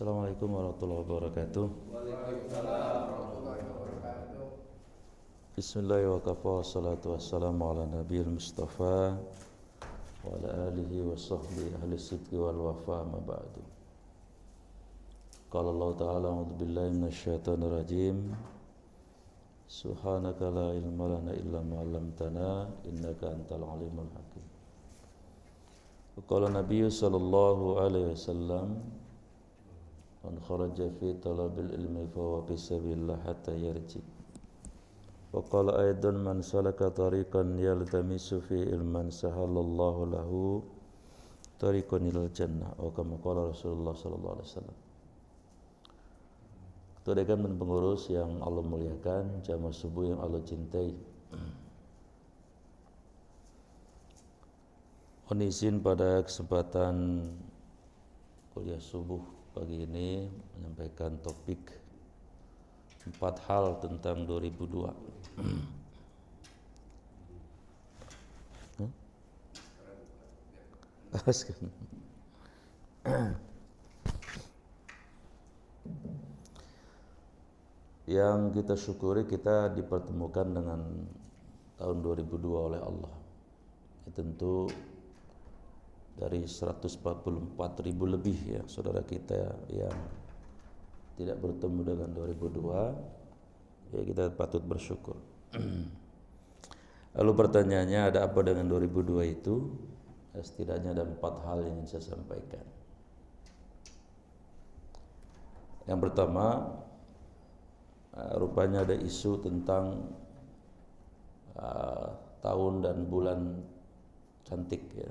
Assalamualaikum warahmatullahi wabarakatuh. Waalaikumsalam warahmatullahi wabarakatuh. Bismillahirrahmanirrahim. Wassalatu wassalamu ala nabiyil mustafa wa ala alihi wa sahbihi ahli sidqi wal wafa ma ba'du. Qala Allah ta'ala a'udzu billahi minasyaitonir rajim. Subhanaka la ilma lana illa ma 'allamtana innaka antal alimul hakim. Qala Nabi sallallahu alaihi wasallam man kharaja fi talabil ilmi fa huwa fi sabilillah hatta yarji. Wa qala aidan man salaka tariqan yaltamisu fi ilman sahalallahu lahu tariqan ilal jannah. Wa kama qala Rasulullah sallallahu alaihi wasallam. Ketua Dekan dan pengurus yang Allah muliakan, jamaah subuh yang Allah cintai. Mohon izin pada kesempatan kuliah subuh pagi ini menyampaikan topik 4 hal tentang 2002. Yang kita syukuri kita dipertemukan dengan tahun 2002 oleh Allah. Tentu dari 144.000 lebih ya saudara kita yang tidak bertemu dengan 2002, ya kita patut bersyukur. Lalu pertanyaannya, ada apa dengan 2002 itu? Ya, setidaknya ada 4 hal yang ingin saya sampaikan. Yang pertama, rupanya ada isu tentang tahun dan bulan cantik ya.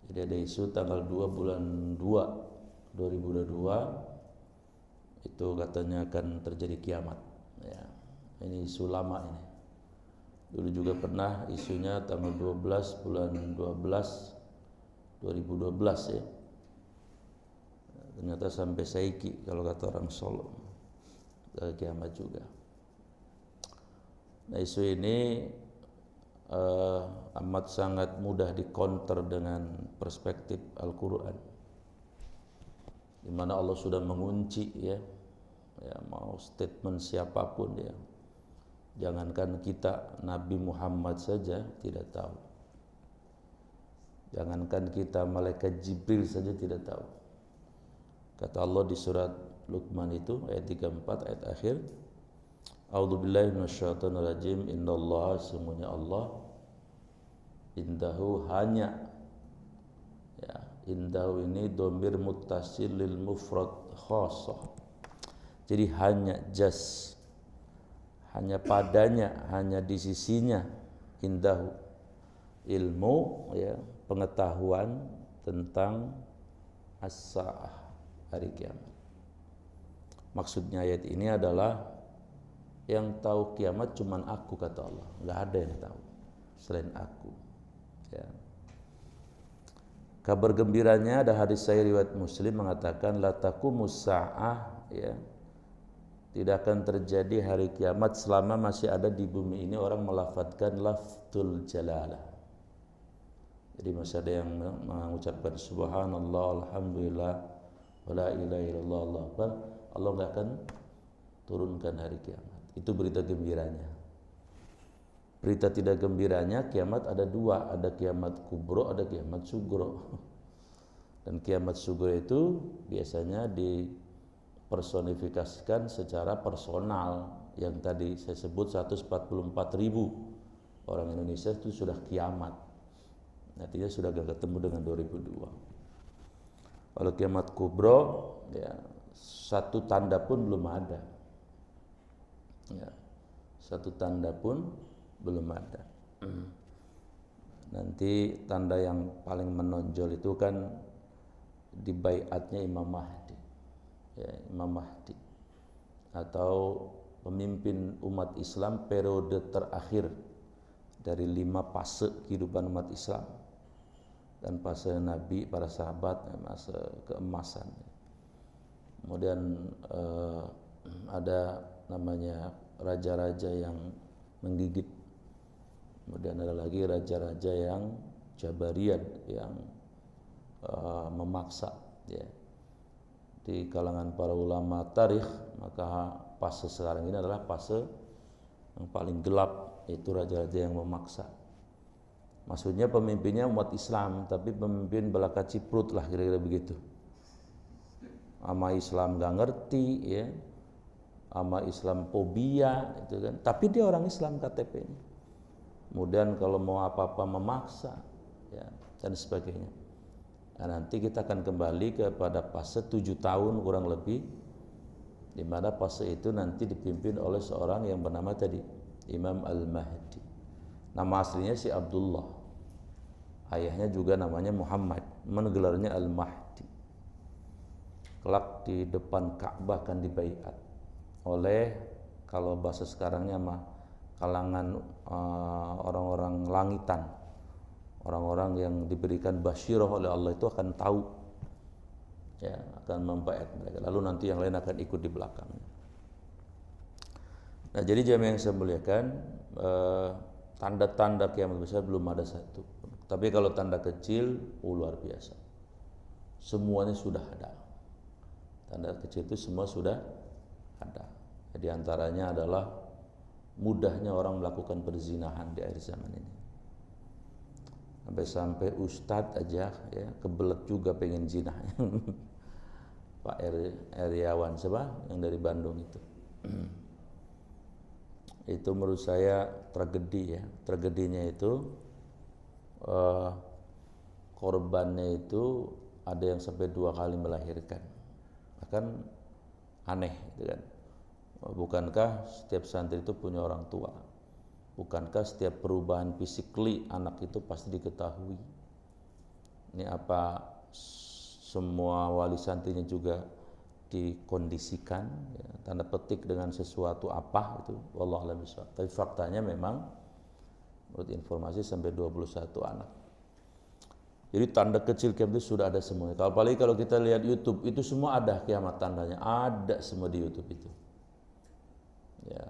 Jadi ada isu tanggal 2 bulan 2 2022 itu katanya akan terjadi kiamat ya. Ini isu lama ini. Dulu juga pernah isunya tanggal 12 bulan 12 2012 ya. Ternyata sampai saiki kalau kata orang Solo. Kiamat juga. Nah, isu ini amat sangat mudah dikonter dengan perspektif Al-Quran, di mana Allah sudah mengunci ya, mau statement siapapun ya, jangankan kita, Nabi Muhammad saja tidak tahu, jangankan kita, malaikat Jibril saja tidak tahu. Kata Allah di surat Luqman itu ayat 34 ayat akhir, A'udzubillahi minasyaitonir rajim, innallaha, semuanya Allah, indahu, hanya ya, indahu ini dhamir muttasil lil mufrad khassah. Jadi hanya jas, hanya padanya, hanya di sisinya, indahu, ilmu ya, pengetahuan tentang as-saah, hari kiamat. Maksudnya ayat ini adalah yang tahu kiamat cuman aku, kata Allah. Enggak ada yang tahu selain aku. Ya. Kabar gembiranya ada hadis sahih riwayat Muslim mengatakan la taqumus saah ya. Tidak akan terjadi hari kiamat selama masih ada di bumi ini orang melafadzkan lafzul jalalah. Jadi masih ada yang mengucapkan subhanallah, alhamdulillah, wala ilaha illallah, Allahu akbar. Allah enggak akan turunkan hari kiamat. Itu berita gembiranya. Berita tidak gembiranya, kiamat ada 2, ada kiamat kubro, ada kiamat sugro. Dan kiamat sugro itu biasanya dipersonifikasikan secara personal, yang tadi saya sebut 144.000 orang Indonesia itu sudah kiamat. Artinya sudah gak ketemu dengan 2002. Kalau kiamat kubro ya, satu tanda pun belum ada. Ya, satu tanda pun belum ada. Nanti tanda yang paling menonjol itu kan di baiatnya Imam Mahdi ya, Imam Mahdi atau pemimpin umat Islam periode terakhir dari 5 fase kehidupan umat Islam, dan fase Nabi, para sahabat, masa keemasan. Kemudian ada namanya raja-raja yang menggigit. Kemudian ada lagi raja-raja yang Jabarian, yang memaksa ya. di kalangan para ulama tarikh, maka fase sekarang ini adalah fase yang paling gelap, yaitu raja-raja yang memaksa. Maksudnya pemimpinnya umat Islam, tapi pemimpin belaka ciprut lah, kira-kira begitu. Ama Islam gak ngerti, ya, ama Islam fobia, itu kan. Tapi dia orang Islam KTP-nya. Kemudian kalau mau apa-apa memaksa, ya, dan sebagainya. Nah, nanti kita akan kembali kepada fase 7 tahun kurang lebih, di mana fase itu nanti dipimpin oleh seorang yang bernama tadi Imam Al-Mahdi. Nama aslinya si Abdullah, ayahnya juga namanya Muhammad, gelarnya Al-Mahdi. Kelak di depan Ka'bah akan dibaiat oleh, kalau bahasa sekarangnya mah, kalangan orang-orang langitan, orang-orang yang diberikan basyirah oleh Allah itu akan tahu, ya, akan membaiat mereka. Lalu nanti yang lain akan ikut di belakangnya. Nah, jadi jamaah yang saya muliakan, tanda-tanda kiamat besar belum ada satu. Tapi kalau tanda kecil, luar biasa. Semuanya sudah ada. Tanda kecil itu semua sudah ada. Di antaranya adalah mudahnya orang melakukan perzinahan di akhir zaman ini. Sampai ustadz aja, ya, kebelet juga pengen zina. Pak Eriawan siapa yang dari Bandung itu. Itu menurut saya tragedi, ya. Tragedinya itu korbannya itu ada yang sampai 2 kali melahirkan. Bahkan aneh, gitu kan. Bukankah setiap santri itu punya orang tua? Bukankah setiap perubahan fisikly anak itu pasti diketahui? Ini apa semua wali santrinya juga dikondisikan, ya, tanda petik dengan sesuatu apa itu? Wallahu a'lam bishawab. Tapi faktanya memang menurut informasi sampai 21 anak. Jadi tanda kecil kiamat itu sudah ada semuanya. Apalagi kalau kita lihat YouTube, itu semua ada kiamat tandanya, ada semua di YouTube itu. Ya,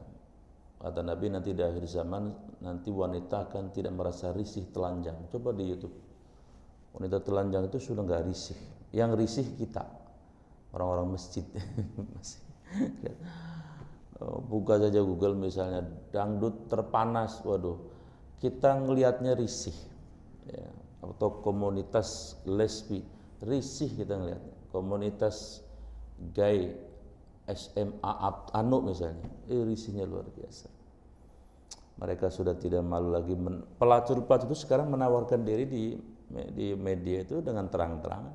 kata Nabi nanti di akhir zaman nanti wanita akan tidak merasa risih telanjang. Coba di YouTube, wanita telanjang itu sudah nggak risih. Yang risih kita, orang-orang masjid. Buka saja Google misalnya, dangdut terpanas, waduh, kita ngelihatnya risih, ya. Atau komunitas lesbi, risih kita ngelihatnya. Komunitas gay, SMA anu misalnya, risihnya luar biasa. Mereka sudah tidak malu lagi. Pelacur-pelacur itu sekarang menawarkan diri di media itu dengan terang-terangan,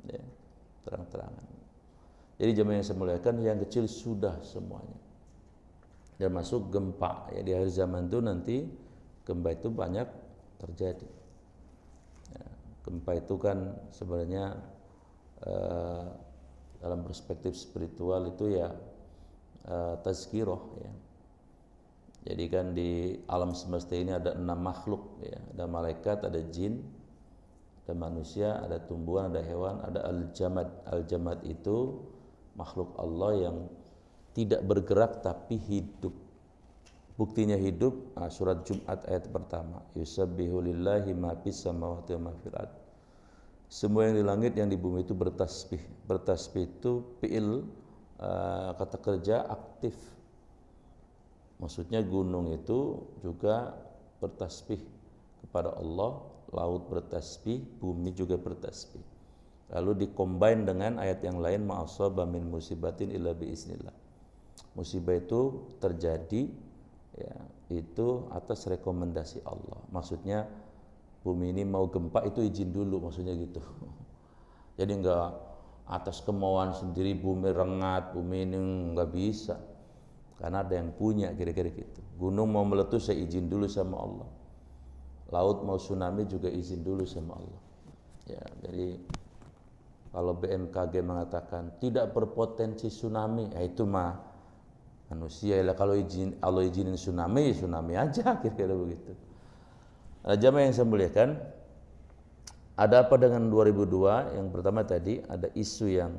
ya, terang-terangan. Jadi jemaah yang saya muliakan, yang kecil sudah semuanya. Dan masuk gempa, ya, di akhir zaman itu nanti gempa itu banyak terjadi. Ya, gempa itu kan sebenarnya dalam perspektif spiritual itu ya tazkirah, ya. Jadi kan di alam semesta ini ada 6 makhluk, ya. Ada malaikat, ada jin, ada manusia, ada tumbuhan, ada hewan, ada al-jamad. Al-jamad itu makhluk Allah yang tidak bergerak tapi hidup. Buktinya hidup, surat Jumat ayat pertama, yusabbihu lillahi ma fis samawati wa ma fil ardh. Semua yang di langit yang di bumi itu bertasbih. Bertasbih itu fi'il, kata kerja aktif. Maksudnya gunung itu juga bertasbih kepada Allah, laut bertasbih, bumi juga bertasbih. Lalu dikombin dengan ayat yang lain, ma'asaba min musibatin illa biiznillah. Musibah itu terjadi, ya, itu atas rekomendasi Allah. Maksudnya bumi ini mau gempa itu izin dulu, maksudnya gitu. Jadi enggak atas kemauan sendiri bumi rengat, bumi ini enggak bisa. Karena ada yang punya, kira-kira gitu. Gunung mau meletus, saya izin dulu sama Allah. Laut mau tsunami juga izin dulu sama Allah. Ya, jadi kalau BMKG mengatakan tidak berpotensi tsunami, ya itu mah manusia lah. Kalau Allah izinin tsunami, ya tsunami aja, kira-kira begitu. Jamaah yang saya muliakan, ada apa dengan 2002? Yang pertama tadi ada isu yang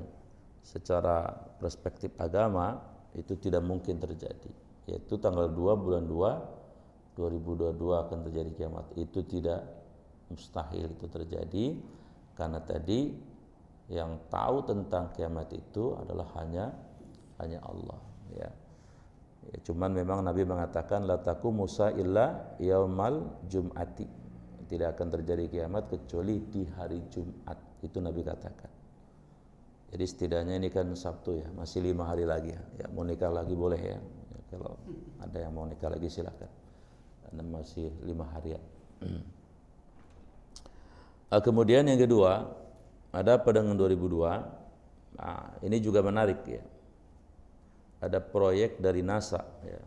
secara perspektif agama itu tidak mungkin terjadi, yaitu tanggal 2 bulan 2 2022 akan terjadi kiamat. Itu tidak mustahil itu terjadi, karena tadi, Yang tahu tentang kiamat itu adalah hanya Allah, ya. Ya, cuman memang Nabi mengatakan la taqumu illa yaumal jum'ati. Tidak akan terjadi kiamat kecuali di hari Jumat. Itu Nabi katakan. Jadi setidaknya ini kan Sabtu ya, masih 5 hari lagi ya. Ya, mau nikah lagi boleh ya. Ya, kalau ada yang mau nikah lagi silakan. Karena masih 5 hari ya. Kemudian yang kedua, ada apa dengan 2002? Nah, ini juga menarik ya. Ada proyek dari NASA ya.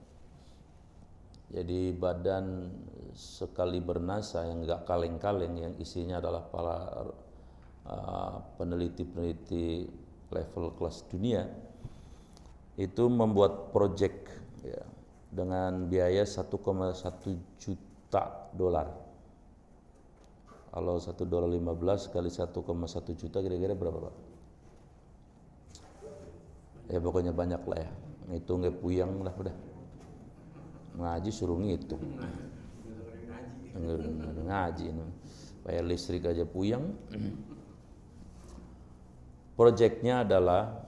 Jadi badan sekaliber NASA yang enggak kaleng-kaleng, yang isinya adalah para peneliti-peneliti level kelas dunia, itu membuat proyek ya, dengan biaya 1,1 juta dolar. Kalau $1.15 kali 1,1 juta kira-kira berapa, Pak? Ya pokoknya banyak lah ya. Ngitungnya puyang lah udah. Ngaji suruh ngitung. Ngaji ini. Bayar listrik aja puyang. Proyeknya adalah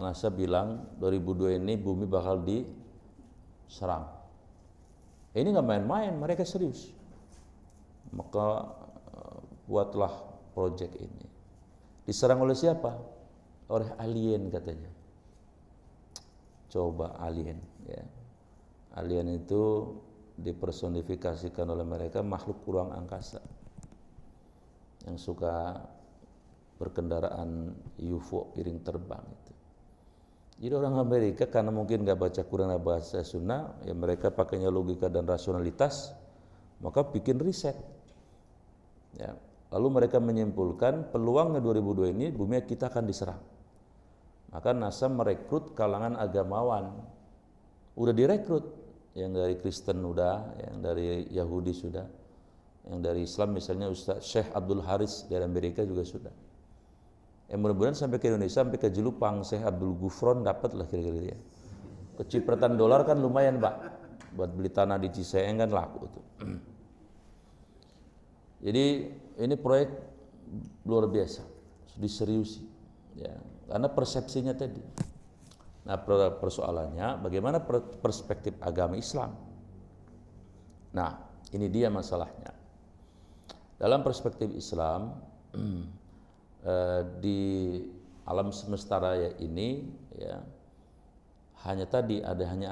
NASA bilang 2002 ini bumi bakal diserang. Ini nggak main-main, mereka serius. Maka buatlah proyek ini. Diserang oleh siapa? Oleh alien katanya. Coba alien ya. Alien itu dipersonifikasikan oleh mereka makhluk ruang angkasa yang suka berkendaraan UFO piring terbang itu. Jadi orang Amerika karena mungkin nggak baca Quran, nggak baca Sunnah, ya mereka pakainya logika dan rasionalitas, maka bikin riset. Ya, lalu mereka menyimpulkan peluangnya 2002 ini bumi kita akan diserang. Maka NASA merekrut kalangan agamawan. Udah direkrut, yang dari Kristen udah, yang dari Yahudi sudah, yang dari Islam misalnya Ustaz Syekh Abdul Haris dari Amerika juga sudah. Yang mudah-mudahan sampai ke Indonesia, sampai ke Jelupang, Syekh Abdul Gufron dapat lah kira-kira ya. Kecipratan dolar kan lumayan Pak, buat beli tanah di Ciseeng kan laku tuh. Jadi ini proyek luar biasa, diseriusi, ya, karena persepsinya tadi. Nah persoalannya bagaimana perspektif agama Islam. Nah ini dia masalahnya. Dalam perspektif Islam di alam semesta raya ini ya hanya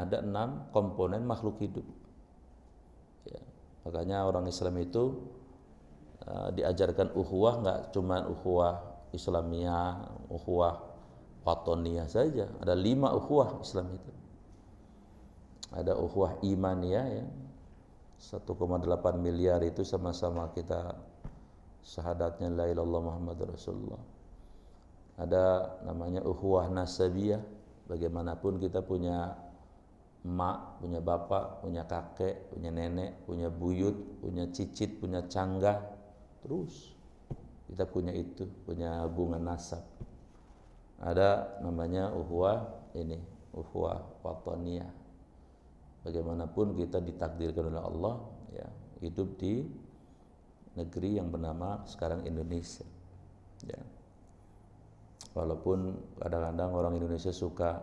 ada 6 komponen makhluk hidup. Ya, makanya orang Islam itu diajarkan ukhuwah, nggak cuma ukhuwah Islamiyah, ukhuwah Watoniyah saja. Ada 5 ukhuwah Islam itu. Ada ukhuwah imaniyah ya, 1,8 miliar itu sama-sama kita syahadatnya la ilaha illallah Muhammadur Rasulullah. Ada namanya ukhuwah nasabiyah, bagaimanapun kita punya emak, punya bapak, punya kakek, punya nenek, punya buyut, punya cicit, punya canggah, terus kita punya itu, punya hubungan nasab. Ada namanya ukhuwah watoniyah. Bagaimanapun kita ditakdirkan oleh Allah ya, hidup di negeri yang bernama sekarang Indonesia. Ya. Walaupun kadang-kadang orang Indonesia suka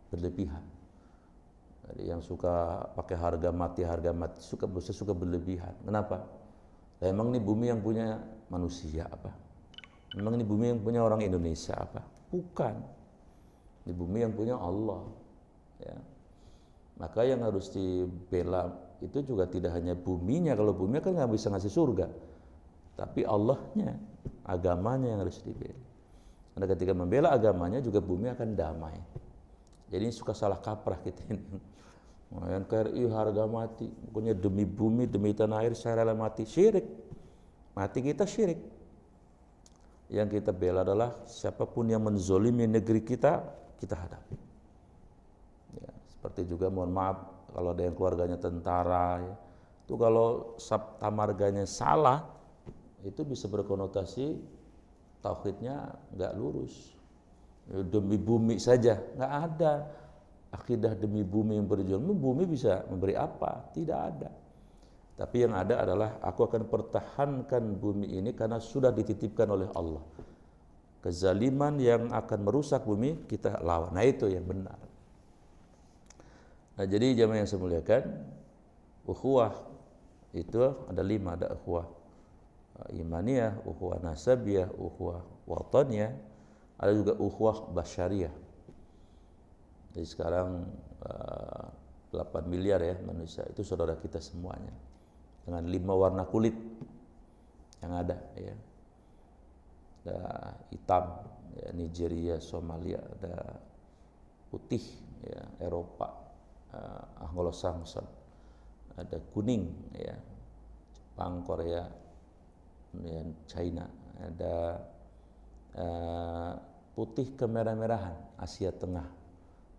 berlebihan. Jadi yang suka pakai harga mati suka berlebihan. Kenapa? Nah, emang ini bumi yang punya manusia apa? Emang ini bumi yang punya orang Indonesia apa? Bukan. Ini bumi yang punya Allah. Ya. Maka yang harus dibela itu juga tidak hanya buminya. Kalau bumi kan nggak bisa ngasih surga, tapi Allahnya, agamanya yang harus dibela. Karena ketika membela agamanya juga bumi akan damai. Jadi ini suka salah kaprah kita ini. NKRI harga mati, pokoknya demi bumi, demi tanah air saya rela mati. Syirik. Mati kita syirik. Yang kita bela adalah siapapun yang menzolimi negeri kita hadapi. Ya, seperti juga mohon maaf kalau ada yang keluarganya tentara ya, itu kalau sabta marganya salah itu bisa berkonotasi tauhidnya nggak lurus. Demi bumi saja nggak ada akidah demi bumi yang berjuang. Bumi bisa memberi apa? Tidak ada. Tapi yang ada adalah aku akan pertahankan bumi ini karena sudah dititipkan oleh Allah. kezaliman yang akan merusak bumi kita lawan. Nah itu yang benar. Nah jadi jamaah yang saya muliakan, ukhuwah itu ada 5, ada ukhuwah imaniyah, ukhuwah nasabiyah, ukhuwah wataniyah, ada juga ukhuwah basyariyah. Jadi sekarang 8 miliar ya manusia, itu saudara kita semuanya dengan 5 warna kulit yang ada ya. Ada hitam ya, Nigeria, Somalia, ada putih ya, Eropa, Anglo-Saxon, ada kuning ya, Jepang, Korea, kemudian China, ada putih kemerah-merahan Asia Tengah,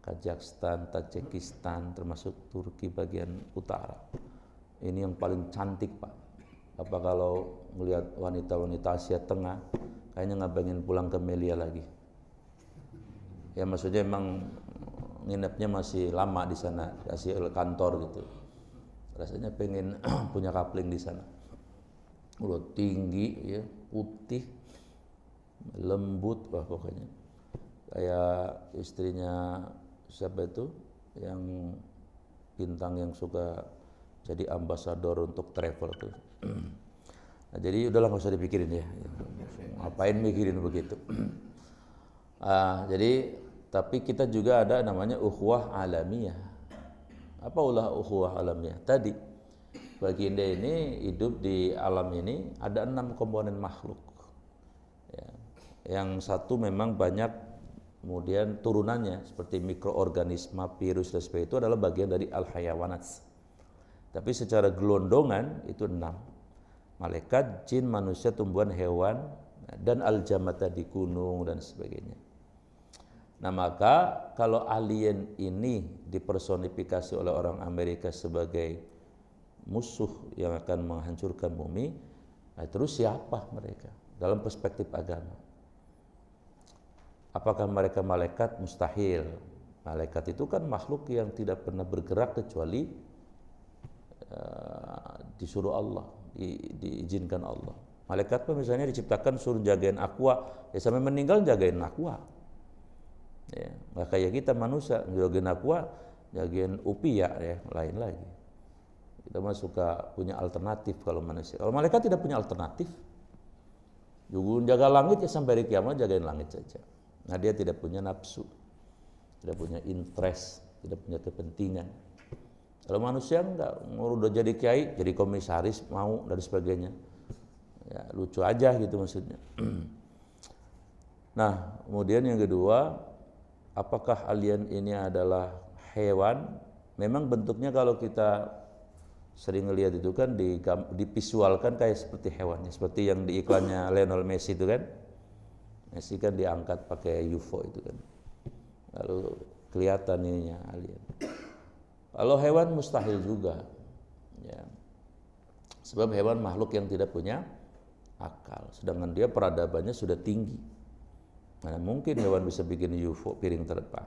Kazakhstan, Tajikistan, termasuk Turki bagian utara. Ini yang paling cantik Pak. Apa kalau melihat wanita-wanita Asia Tengah, kayaknya nggak pengen pulang ke Melia lagi. Ya maksudnya emang nginepnya masih lama di sana, kasih kantor gitu. Rasanya pengen punya kapling di sana. Udah tinggi ya, putih, lembut, wah pokoknya. Kayak istrinya siapa itu yang bintang yang suka jadi ambasador untuk travel tuh. Nah, jadi udahlah nggak usah dipikirin ya. Ngapain mikirin begitu? Jadi tapi kita juga ada namanya ukhuwah alamiah. Apa ulah ukhuwah alamiah? Tadi baginda ini hidup di alam ini ada 6 komponen makhluk. Ya. Yang satu memang banyak kemudian turunannya seperti mikroorganisme, virus dan sebagainya itu adalah bagian dari al-hayawanat. Tapi secara gelondongan itu 6. Malaikat, jin, manusia, tumbuhan, hewan, dan al-jamad tadi gunung dan sebagainya. Nah maka kalau alien ini dipersonifikasi oleh orang Amerika sebagai musuh yang akan menghancurkan bumi, nah terus siapa mereka dalam perspektif agama? Apakah mereka malaikat? Mustahil. Malaikat itu kan makhluk yang tidak pernah bergerak kecuali disuruh Allah, diizinkan Allah. Malaikat pun misalnya diciptakan suruh jagain aqua, ya sampai meninggal jagain aqua. Ya, nggak kayak kita manusia jagain aqua, jagain upia ya, lain lagi. Kita mah suka punya alternatif kalau manusia. Kalau malaikat tidak punya alternatif. Juga jaga langit ya sampai hari kiamat jagain langit saja. Nah dia tidak punya nafsu, tidak punya interest, tidak punya kepentingan. Kalau manusia enggak, udah jadi kiai, jadi komisaris mau dan sebagainya. Ya, lucu aja gitu maksudnya. Nah, kemudian yang kedua, apakah alien ini adalah hewan? Memang bentuknya kalau kita sering lihat itu kan divisualkan kayak seperti hewannya, seperti yang di iklannya Lionel Messi itu kan. Messi kan diangkat pakai UFO itu kan. Lalu kelihatan ininya alien. Kalau hewan mustahil juga, ya. Sebab hewan makhluk yang tidak punya akal, sedangkan dia peradabannya sudah tinggi. Mana mungkin hewan bisa bikin UFO piring terbang?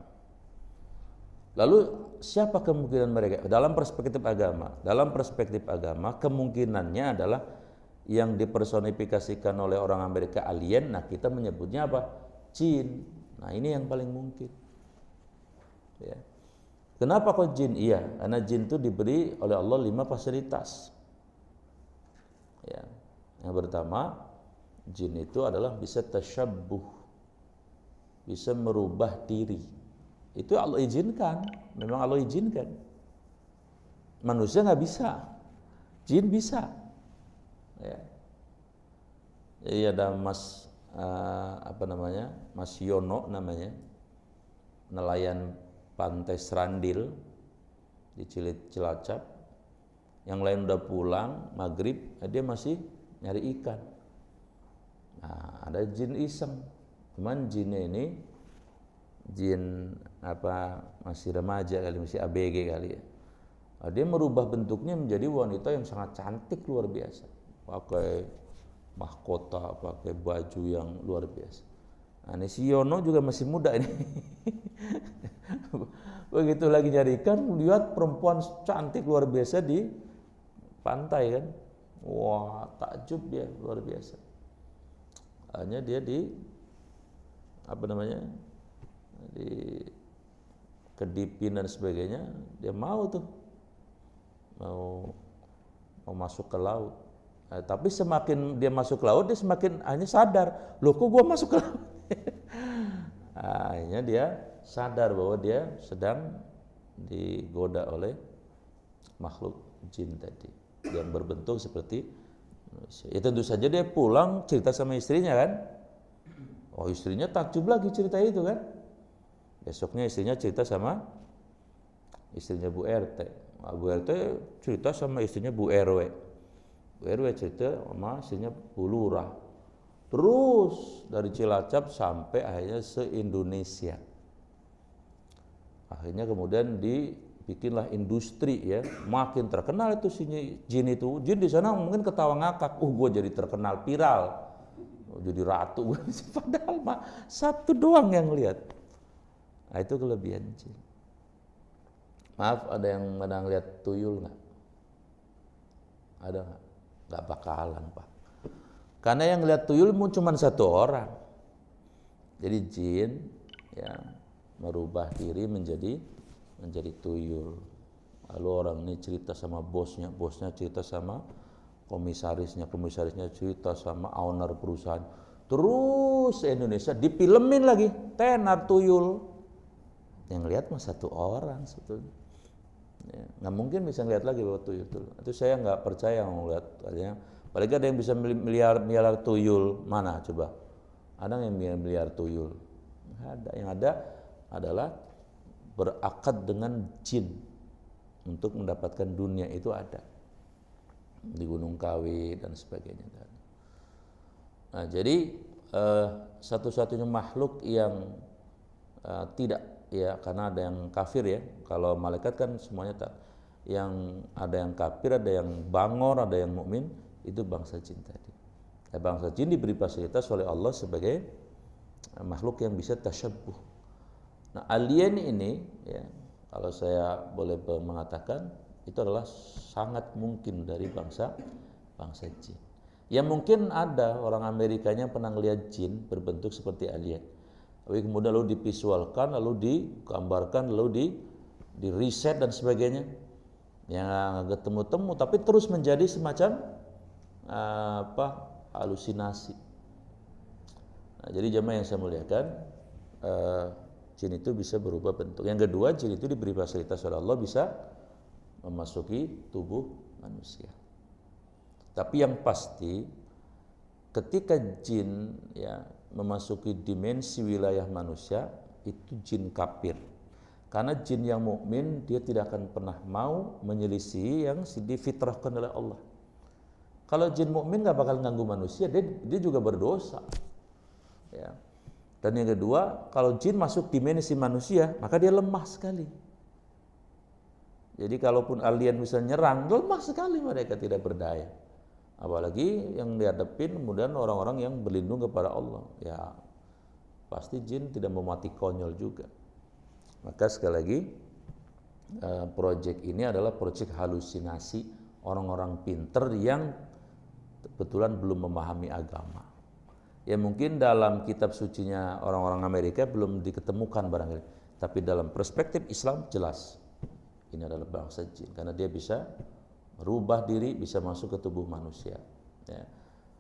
Lalu siapa kemungkinan mereka? Dalam perspektif agama, kemungkinannya adalah yang dipersonifikasikan oleh orang Amerika alien. Nah kita menyebutnya apa? Jin. Nah ini yang paling mungkin. Ya. Kenapa kok jin? Iya, karena jin itu diberi oleh Allah 5 fasilitas. Ya. Yang pertama, jin itu adalah bisa tasyabbuh, bisa merubah diri. Itu Allah izinkan, memang Allah izinkan. Manusia nggak bisa, jin bisa. Ya. Jadi ada Mas Mas Yono namanya, nelayan pantai Serandil di Cilacap. Yang lain udah pulang maghrib, dia masih nyari ikan. Nah, ada jin iseng. Cuman jinnya ini jin masih remaja kali, masih ABG kali ya. Nah, dia merubah bentuknya menjadi wanita yang sangat cantik luar biasa. Pakai mahkota, pakai baju yang luar biasa. Nah, ini si Yono juga masih muda ini. Begitu lagi nyari ikan, lihat perempuan cantik luar biasa di pantai kan. Wah, takjub dia luar biasa. Hanya dia apa namanya, di kedipin dan sebagainya, dia mau tuh, mau masuk ke laut. Nah, tapi semakin dia masuk ke laut, dia semakin akhirnya sadar, loh kok gua masuk ke laut? Nah, akhirnya dia sadar bahwa dia sedang digoda oleh makhluk jin tadi yang berbentuk seperti manusia. Ya tentu saja dia pulang cerita sama istrinya kan. Oh, istrinya takjub lagi cerita itu kan. Besoknya istrinya cerita sama istrinya Bu RT. Nah, Bu RT cerita sama istrinya Bu RW. Bu RW cerita sama istrinya Bu Lurah. Terus dari Cilacap sampai akhirnya se-Indonesia. Akhirnya kemudian dibikinlah industri ya, makin terkenal itu si jin itu. Jin di sana mungkin ketawa ngakak, gue jadi terkenal viral, jadi ratu. Padahal mah satu doang yang lihat. Nah, itu kelebihan jin. Maaf, ada yang pernah lihat tuyul nggak? Ada nggak? Nggak bakalan Pak. Karena yang lihat tuyul cuma satu orang. Jadi jin ya merubah diri menjadi tuyul. Lalu orang ini cerita sama bosnya cerita sama komisarisnya cerita sama owner perusahaan. Terus Indonesia difilmin lagi, tenar tuyul. Yang lihat mah satu orang sebetulnya. Ya, nggak mungkin bisa ngeliat lagi bahwa tuyul itu saya nggak percaya ngeliat. Apalagi ada yang bisa miliar tuyul, mana coba? Ada yang miliar tuyul? Nggak ada. Yang ada adalah berakad dengan jin untuk mendapatkan dunia, itu ada di Gunung Kawi dan sebagainya. Nah, jadi satu-satunya makhluk yang tidak ya, karena ada yang kafir ya. Kalau malaikat kan semuanya yang ada yang kafir, ada yang bangor, ada yang mukmin, itu bangsa jin tadi. Bangsa jin diberi fasilitas oleh Allah sebagai makhluk yang bisa tasyabbuh. Nah, alien ini ya, kalau saya boleh mengatakan, itu adalah sangat mungkin dari bangsa jin. Ya mungkin ada orang Amerikanya pernah lihat jin berbentuk seperti alien. Tapi kemudian lalu divisualkan, lalu digambarkan, lalu di riset dan sebagainya. Yang ketemu-temu, tapi terus menjadi semacam halusinasi. Nah, jadi jemaah yang saya muliakan, jin itu bisa berubah bentuk. Yang kedua, jin itu diberi fasilitas oleh Allah bisa memasuki tubuh manusia. Tapi yang pasti, ketika jin ya memasuki dimensi wilayah manusia, itu jin kafir. Karena jin yang mukmin dia tidak akan pernah mau menyelisihi yang difitrahkan oleh Allah. Kalau jin mukmin nggak bakal ganggu manusia, dia juga berdosa. Ya. Dan yang kedua, kalau jin masuk dimensi manusia, maka dia lemah sekali. Jadi kalaupun alien bisa nyerang, lemah sekali mereka, tidak berdaya. Apalagi yang dihadapin kemudian orang-orang yang berlindung kepada Allah, ya pasti jin tidak mau mati konyol juga. Maka sekali lagi, proyek ini adalah proyek halusinasi orang-orang pinter yang kebetulan belum memahami agama. Ya mungkin dalam kitab sucinya orang-orang Amerika belum diketemukan barangkali, tapi dalam perspektif Islam jelas ini adalah bangsa jin, karena dia bisa merubah diri, bisa masuk ke tubuh manusia. Ya.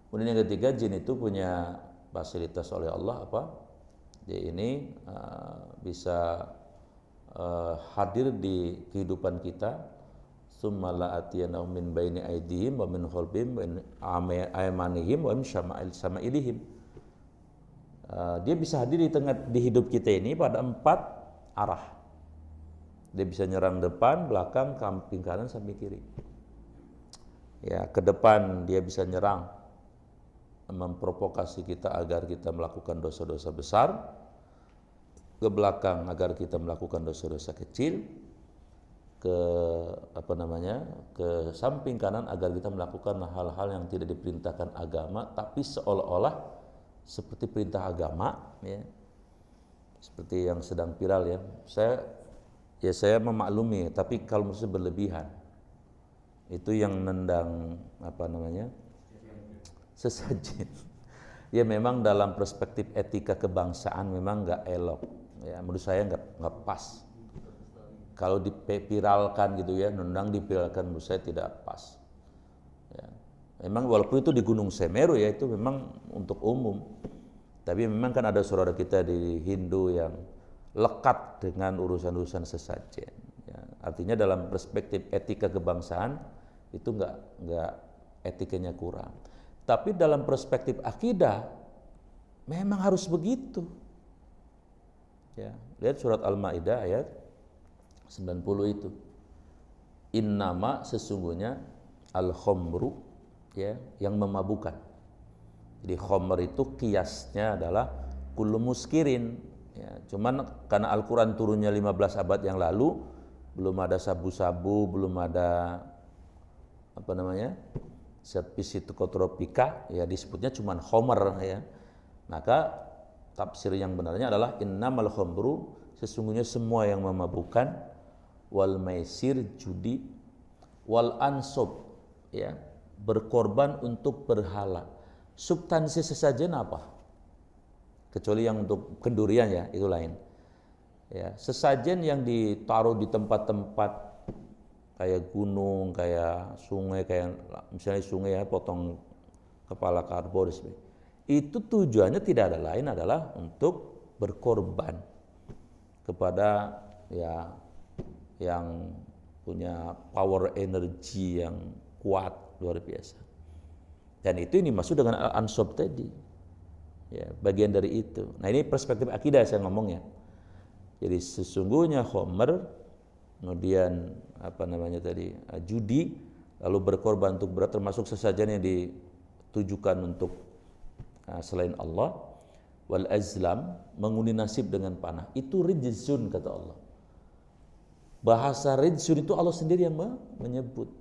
Kemudian yang ketiga, jin itu punya fasilitas oleh Allah apa? Dia ini bisa hadir di kehidupan kita. Summa la'atiyanahum min baini aydihim wa min khalfihim wa min aymanihim wa min syama'ilihim. Dia bisa hadir di hidup kita ini pada 4 arah. Dia bisa nyerang depan, belakang, samping kanan, samping kiri. Ya, ke depan dia bisa nyerang, memprovokasi kita agar kita melakukan dosa-dosa besar. Ke belakang agar kita melakukan dosa-dosa kecil. Ke samping kanan agar kita melakukan hal-hal yang tidak diperintahkan agama, tapi seolah-olah seperti perintah agama, ya. Seperti yang sedang viral ya. Saya memaklumi, tapi kalau menurut saya berlebihan. Itu yang nendang sesajen. Ya memang dalam perspektif etika kebangsaan memang nggak elok. Ya menurut saya nggak pas. Kalau dipiralkan gitu ya, nendang dipiralkan menurut saya tidak pas. Ya. Memang walaupun itu di Gunung Semeru ya, itu memang untuk umum. Tapi memang kan ada saudara kita di Hindu yang lekat dengan urusan-urusan sesajen. Ya. Artinya dalam perspektif etika kebangsaan itu nggak etikanya kurang. Tapi dalam perspektif akidah memang harus begitu. Ya, lihat surat Al-Maidah ayat 90 itu. Innama sesungguhnya al-khomru ya, yang memabukkan. Jadi khomer itu kiasnya adalah kullu muskirin. Ya, cuman karena Al-Quran turunnya 15 abad yang lalu, belum ada sabu-sabu, belum ada apa namanya, zat psikotropika, ya disebutnya cuman khomer ya. Maka tafsir yang benarnya adalah innamal khomru, sesungguhnya semua yang memabukkan, wal maisir judi, wal ansob ya, berkorban untuk berhala. Substansi sesajen apa? Kecuali yang untuk kendurian ya, itu lain. Ya, sesajen yang ditaruh di tempat-tempat kayak gunung, kayak sungai, kayak misalnya sungai ya, potong kepala karbo dan sebagainya. Itu tujuannya tidak ada lain adalah untuk berkorban kepada ya yang punya power energi yang kuat luar biasa. Dan itu ini maksud dengan al-ansob tadi. Ya, bagian dari itu. Nah, ini perspektif akidah saya ngomongnya. Jadi sesungguhnya khomer, kemudian apa namanya tadi, judi, lalu berkorban untuk berat, termasuk sesajen yang ditujukan untuk selain Allah, wal azlam, mengundi nasib dengan panah, itu rijsun kata Allah. Bahasa rijsun itu Allah sendiri yang menyebut.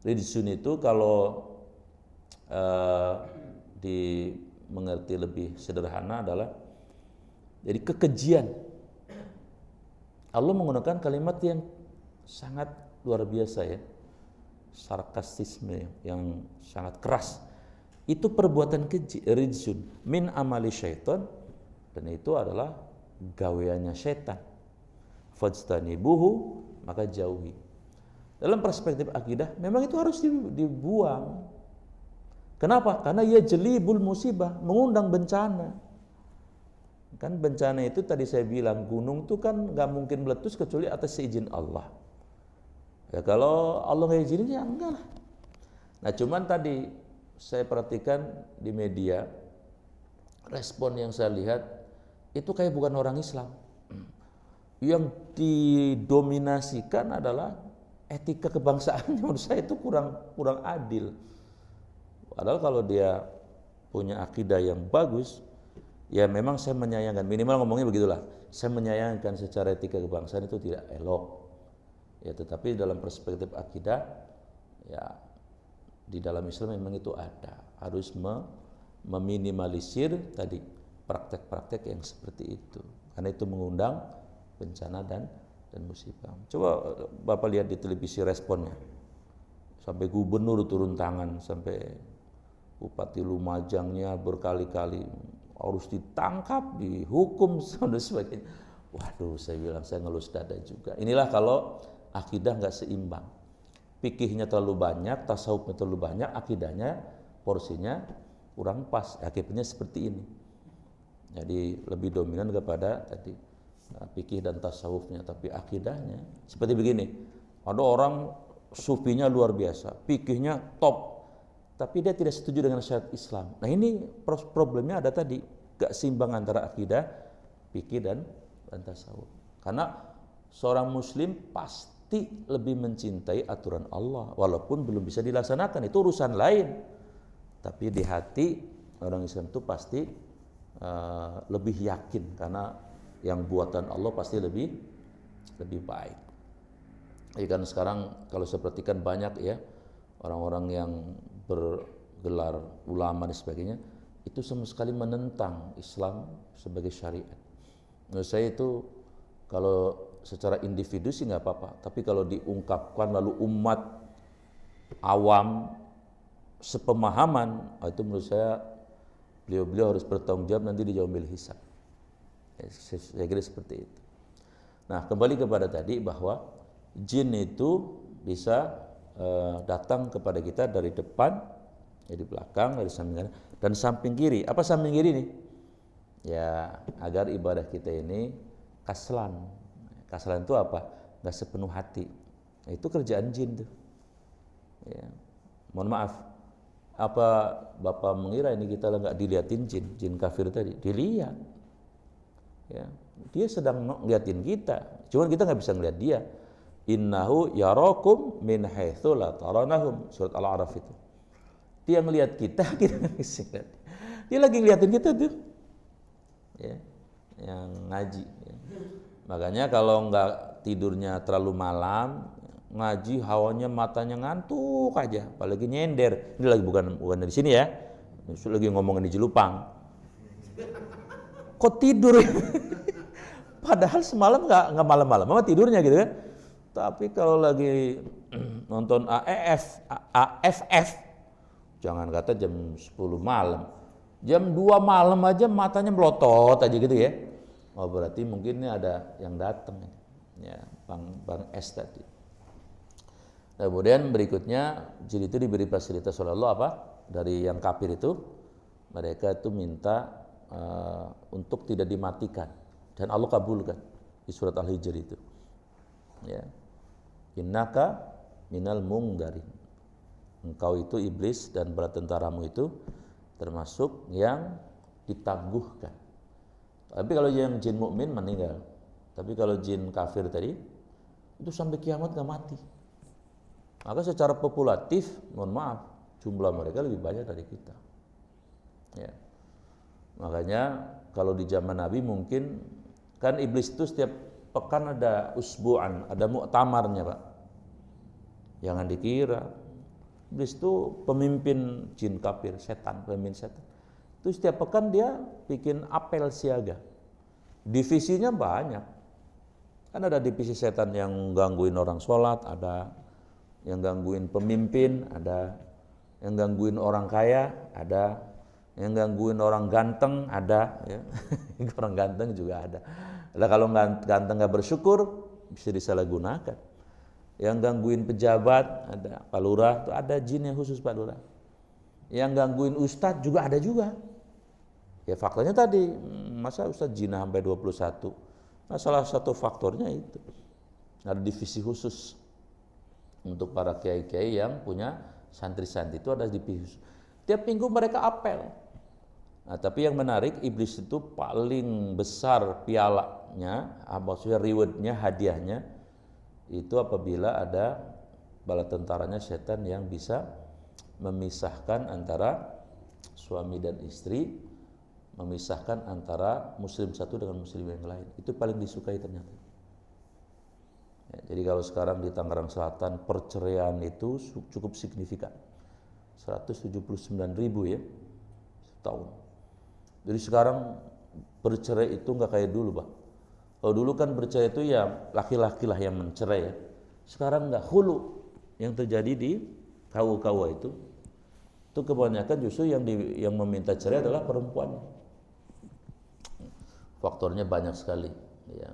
Rijsun itu kalau dimengerti lebih sederhana adalah jadi kekejian. Allah menggunakan kalimat yang sangat luar biasa ya, sarkastisme yang sangat keras. Itu perbuatan keji, rijsun min amali syaitan, dan itu adalah gaweannya setan. Fajtanibuhu, maka jauhi. Dalam perspektif akidah memang itu harus dibuang. Kenapa? Karena ia jelibul musibah, mengundang bencana. Kan bencana itu tadi saya bilang, gunung itu kan nggak mungkin meletus kecuali atas seizin Allah. Ya kalau Allah nggak izinin ya enggak lah. Nah cuman tadi saya perhatikan di media, respon yang saya lihat itu kayak bukan orang Islam. Yang didominasikan adalah etika kebangsaan. Menurut saya itu kurang adil. Padahal kalau dia punya akidah yang bagus, ya memang saya menyayangkan, minimal ngomongnya begitulah, saya menyayangkan secara etika kebangsaan itu tidak elok. Ya tetapi dalam perspektif akidah, ya di dalam Islam memang itu ada, harus meminimalisir tadi praktek-praktek yang seperti itu, karena itu mengundang bencana dan musibah. Coba Bapak lihat di televisi responnya, sampai gubernur turun tangan, sampai Bupati Lumajangnya berkali-kali harus ditangkap, dihukum dan sebagainya. Waduh, saya bilang saya ngelus dada juga. Inilah kalau akidah nggak seimbang. Fikihnya terlalu banyak, tasawufnya terlalu banyak, akidahnya porsinya kurang pas. Akibatnya seperti ini. Jadi lebih dominan kepada tadi fikih dan tasawufnya, tapi akidahnya seperti begini. Ada orang sufinya luar biasa, fikihnya top, tapi dia tidak setuju dengan syariat Islam. Nah ini problemnya ada tadi, gak seimbang antara akidah, fikih dan tasawuf. Karena seorang muslim pasti lebih mencintai aturan Allah, walaupun belum bisa dilaksanakan, itu urusan lain. Tapi di hati orang Islam itu pasti lebih yakin, karena yang buatan Allah pasti lebih baik. Ya kan sekarang kalau saya perhatikan banyak ya orang-orang yang bergelar ulama dan sebagainya, itu sama sekali menentang Islam sebagai syariat. Menurut saya itu kalau secara individu sih nggak apa-apa, tapi kalau diungkapkan lalu umat awam sepemahaman, itu menurut saya Beliau-beliau harus bertanggung jawab nanti di yaumil hisab. Saya kira seperti itu. Nah, kembali kepada tadi bahwa jin itu bisa datang kepada kita dari depan, dari belakang, dari samping kanan, dan samping kiri. Apa samping kiri nih? Ya, agar ibadah kita ini kaslan. Kaslan itu apa? Nggak sepenuh hati. Nah, itu kerjaan jin tuh. Ya. Mohon maaf, apa Bapak mengira ini kita nggak diliatin jin kafir tadi? Dilihat. Ya, dia sedang ngeliatin kita, cuman kita nggak bisa ngeliat dia. Innahu yarakum min haitsu la taranahum, surat Al-A'raf itu. Dia ngeliat kita, kita nggak bisa ngeliat. Dia lagi ngeliatin kita tuh, ya, yang ngaji. Ya. Makanya kalau nggak tidurnya terlalu malam, ngaji hawanya matanya ngantuk aja, apalagi nyender. Ini lagi bukan dari sini ya, lagi ngomongin di Jelupang. Kok tidur ya? Padahal semalam nggak malam-malam, mama tidurnya gitu kan. Tapi kalau lagi nonton AFF, jangan kata jam 10 malam, jam 2 malam aja matanya melotot aja gitu ya. Oh berarti mungkin ini ada yang datang ya, Bang S tadi. Nah, kemudian berikutnya jin itu diberi fasilitas oleh Allah apa? Dari yang kafir itu, mereka itu minta untuk tidak dimatikan dan Allah kabulkan di surat Al-Hijr itu. Ya. Innaka minal mungdarin. Engkau itu iblis dan bala tentaramu itu termasuk yang ditangguhkan. Tapi kalau yang jin mukmin meninggal. Tapi kalau jin kafir tadi itu sampai kiamat gak mati. Maka secara populatif, mohon maaf, jumlah mereka lebih banyak dari kita. Ya. Makanya kalau di zaman Nabi mungkin kan iblis itu setiap pekan ada usbu'an, ada muktamarnya Pak. Jangan dikira iblis itu pemimpin jin kafir, setan, pemimpin setan. Itu setiap pekan dia bikin apel siaga. Divisinya banyak. Kan ada divisi setan yang gangguin orang sholat, ada yang gangguin pemimpin, ada yang gangguin orang kaya, ada yang gangguin orang ganteng, ada ya. Orang ganteng juga ada. Nah, kalau ganteng nggak bersyukur bisa disalahgunakan. Yang gangguin pejabat ada Pak Lurah, itu ada jin yang khusus Pak Lurah. Yang gangguin ustadz juga ada juga. Ya faktanya tadi, masa ustadz zina sampai 21. Nah, salah satu faktornya itu. Ada divisi khusus untuk para kiai-kiai yang punya santri-santri, itu ada divisi khusus. Tiap minggu mereka apel. Nah, tapi yang menarik, iblis itu paling besar pialanya, maksudnya rewardnya, hadiahnya, itu apabila ada bala tentaranya setan yang bisa memisahkan antara suami dan istri, memisahkan antara muslim satu dengan muslim yang lain. Itu paling disukai ternyata. Ya, jadi kalau sekarang di Tangerang Selatan perceraian itu cukup signifikan. 179.000 ya setahun. Jadi sekarang bercerai itu nggak kayak dulu Pak. Kalau dulu kan bercerai itu ya laki-laki lah yang mencerai ya. Sekarang nggak, hulu yang terjadi di KUA itu kebanyakan justru yang meminta cerai adalah perempuan. Faktornya banyak sekali ya,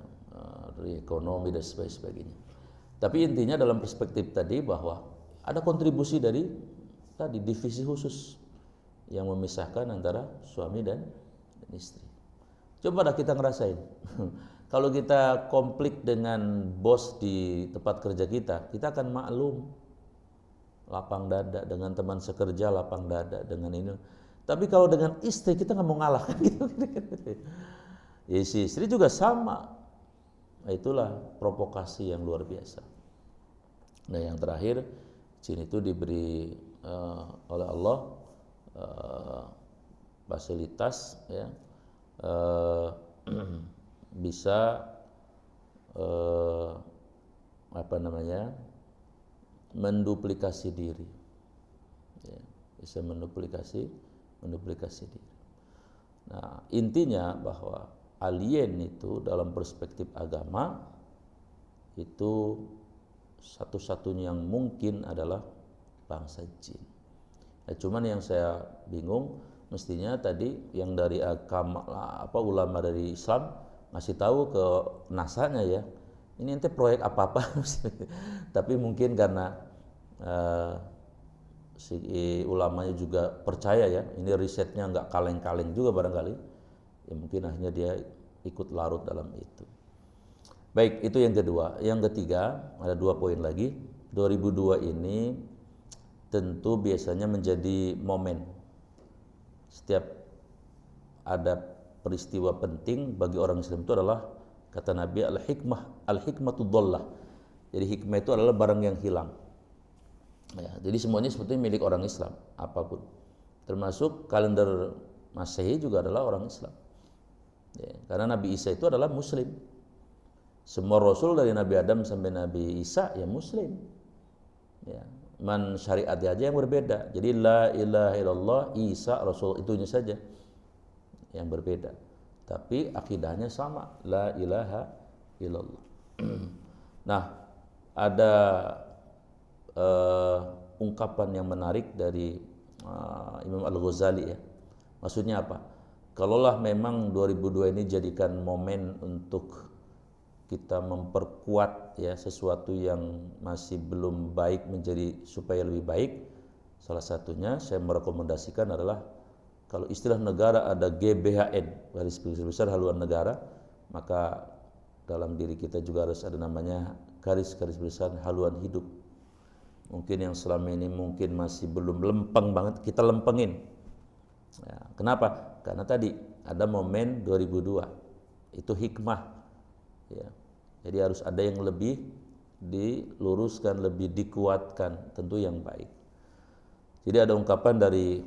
dari ekonomi dan sebagainya. Tapi intinya dalam perspektif tadi bahwa ada kontribusi dari tadi divisi khusus yang memisahkan antara suami dan istri. Coba dah kita ngerasain. Kalau kita konflik dengan bos di tempat kerja kita akan maklum. Lapang dada, dengan teman sekerja lapang dada, dengan ini. Tapi kalau dengan istri kita nggak mau ngalah gitu. Ya, si istri juga sama. Nah, itulah provokasi yang luar biasa. Nah, yang terakhir, jin itu diberi oleh Allah fasilitas ya, bisa menduplikasi diri ya, bisa menduplikasi diri. Nah, intinya bahwa alien itu dalam perspektif agama itu satu-satunya yang mungkin adalah bangsa jin. Nah, cuman yang saya bingung, Mestinya tadi yang dari ulama dari Islam ngasih tahu ke nasanya ya, ini ente proyek apa-apa. Tapi mungkin karena si ulamanya juga percaya ya, ini risetnya nggak kaleng-kaleng juga barangkali, ya mungkin akhirnya dia ikut larut dalam itu. Baik, itu yang kedua. Yang ketiga, ada 2 poin lagi. 2002 ini tentu biasanya menjadi momen. Setiap ada peristiwa penting bagi orang Islam itu adalah, kata Nabi, al-hikmatu dhallah. Jadi hikmah itu adalah barang yang hilang. Ya, jadi semuanya sebetulnya milik orang Islam, apapun. Termasuk kalender Masehi juga adalah orang Islam. Ya, karena Nabi Isa itu adalah Muslim. Semua Rasul dari Nabi Adam sampai Nabi Isa ya Muslim. Ya, man syariatnya aja yang berbeda. Jadi la ilaha illallah Isa Rasul itunya saja yang berbeda. Tapi akidahnya sama, la ilaha illallah. Nah, ada ungkapan yang menarik dari Imam Al-Ghazali ya. Maksudnya apa? Kalaulah memang 2002 ini jadikan momen untuk kita memperkuat ya sesuatu yang masih belum baik menjadi supaya lebih baik, salah satunya saya merekomendasikan adalah, kalau istilah negara ada GBHN, garis besar haluan negara, maka dalam diri kita juga harus ada namanya garis besar haluan hidup. Mungkin yang selama ini mungkin masih belum lempeng banget, kita lempengin. Ya, kenapa? Karena tadi ada momen 2002, itu hikmah. Ya, jadi harus ada yang lebih diluruskan, lebih dikuatkan, tentu yang baik. Jadi ada ungkapan dari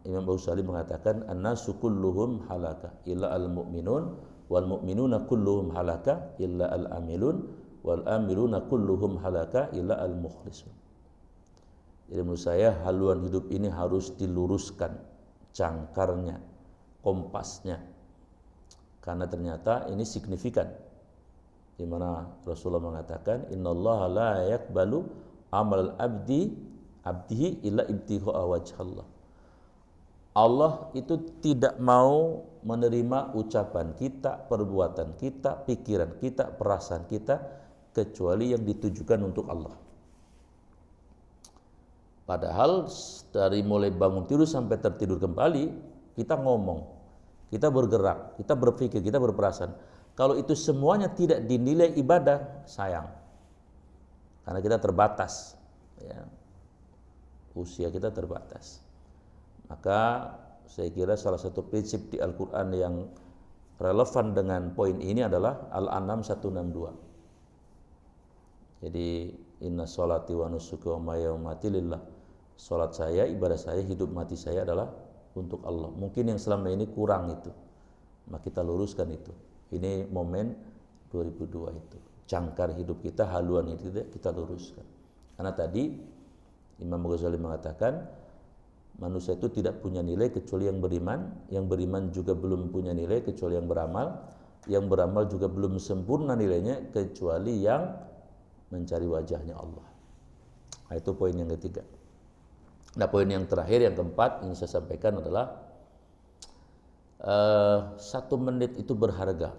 Imam Ghazali mengatakan, an-nasu kulluhum halaka illa al-mu'minun wal mu'minuna kulluhum halaka illa al-amilun wal amiluna kulluhum halaka illa al-mukhlisun. Jadi menurut saya haluan hidup ini harus diluruskan cangkarnya, kompasnya. Karena ternyata ini signifikan, di mana Rasulullah mengatakan, innallaha la yaqbalu amal abdihi illa ibtigha'a wajhallah. Allah itu tidak mau menerima ucapan kita, perbuatan kita, pikiran kita, perasaan kita, kecuali yang ditujukan untuk Allah. Padahal dari mulai bangun tidur sampai tertidur kembali, kita ngomong, kita bergerak, kita berpikir, kita berperasaan. Kalau itu semuanya tidak dinilai ibadah, sayang. Karena kita terbatas, ya. Usia kita terbatas. Maka saya kira salah satu prinsip di Al-Quran yang relevan dengan poin ini adalah Al-An'am 162. Jadi inna sholati wa nusuki wa mahya wa mamati lillah. Salat saya, ibadah saya, hidup mati saya adalah untuk Allah. Mungkin yang selama ini kurang itu, maka kita luruskan itu. Ini momen 2002 itu, cangkar hidup kita, haluan itu kita luruskan. Karena tadi Imam Ghazali mengatakan, manusia itu tidak punya nilai kecuali yang beriman juga belum punya nilai kecuali yang beramal juga belum sempurna nilainya kecuali yang mencari wajahnya Allah. Nah, itu poin yang ketiga. Nah, poin yang terakhir, yang keempat, yang saya sampaikan adalah 1 menit itu berharga.